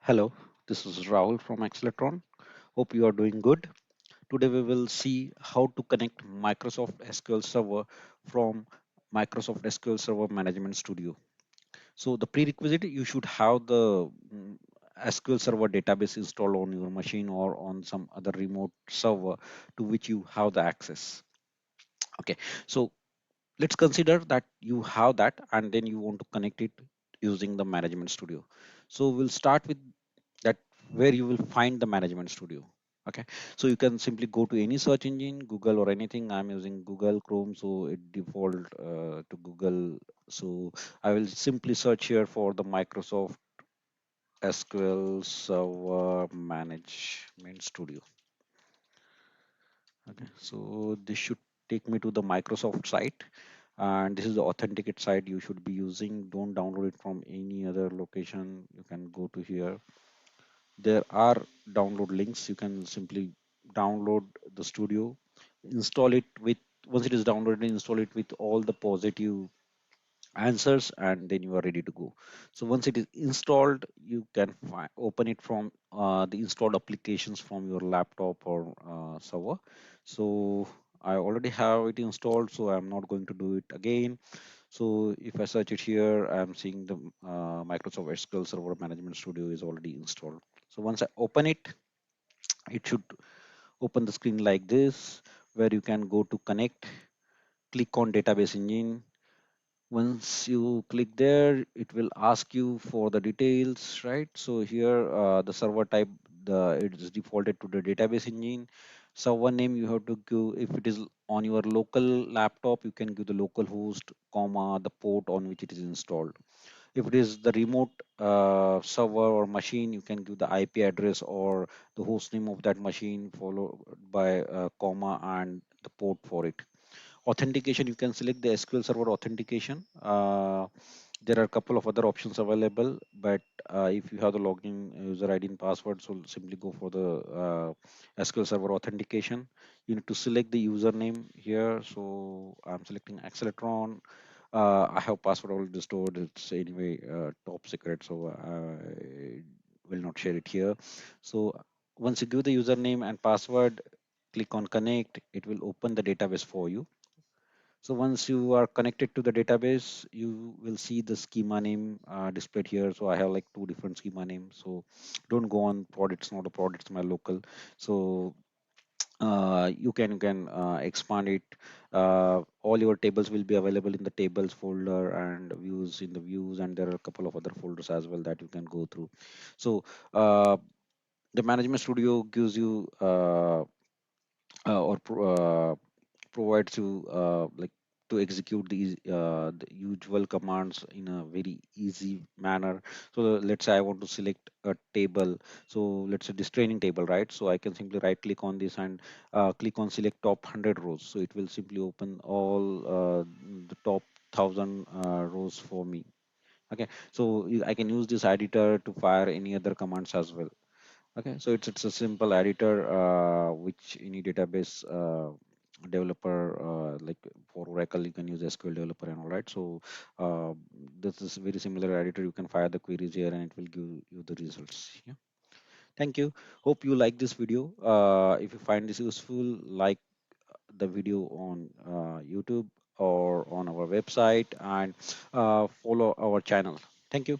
Hello, this is Rahul from Axelatron. Hope you are doing good. Today we will see how to connect Microsoft SQL Server from Microsoft SQL Server Management Studio. So the prerequisite, you should have the SQL Server database installed on your machine or on some other remote server to which you have the access. Okay, so let's consider that you have that and then you want to connect it using the Management Studio. So we'll start with that where you will find the Management Studio. Okay, so you can simply go to any search engine, Google or anything. I'm using Google Chrome, so it default to Google. So I will simply search here for the Microsoft SQL Server Management Studio. Okay, so this should take me to the Microsoft site, and this is the authenticate site you should be using. Don't download it from any other location. You can go to here. There are download links. You can simply download the studio, install it with, once it is downloaded, install it with all the positive answers, and then you are ready to go. So once it is installed, you can open it from the installed applications from your laptop or server. So I already have it installed, so I'm not going to do it again. So if I search it here, I'm seeing the Microsoft SQL Server Management Studio is already installed. So once I open it, it should open the screen like this, where you can go to connect, click on database engine. Once you click there, it will ask you for the details, right? So here, the server type, it is defaulted to the database engine. Server name you have to give. If it is on your local laptop, you can give the local host, comma, the port on which it is installed. If it is the remote server or machine, you can give the IP address or the host name of that machine, followed by comma and the port for it. Authentication, you can select the SQL Server authentication. There are a couple of other options available, but if you have the login user ID and password, so simply go for the SQL Server authentication. You need to select the username here. So I'm selecting Axelatron. I have password already stored. It's anyway top secret, so I will not share it here. So once you give the username and password, click on connect. It will open the database for you. So once you are connected to the database, you will see the schema name displayed here. So I have like two different schema names. So don't go on prod. It's not a prod. It's my local. So you can expand it. All your tables will be available in the tables folder and views in the views, and there are a couple of other folders as well that you can go through. So the Management Studio gives you or provides you like to execute the usual commands in a very easy manner. So let's say I want to select a table. So let's say this training table, right? So I can simply right click on this and click on select top 100 rows. So it will simply open all the top 1000 rows for me. Okay, so I can use this editor to fire any other commands as well. Okay, so it's a simple editor which any database developer like for Oracle you can use SQL developer and all, right. So this is very similar editor. You can fire the queries here and it will give you the results. Yeah. Thank you. Hope you like this video. If you find this useful, like the video on YouTube or on our website, and follow our channel. Thank you.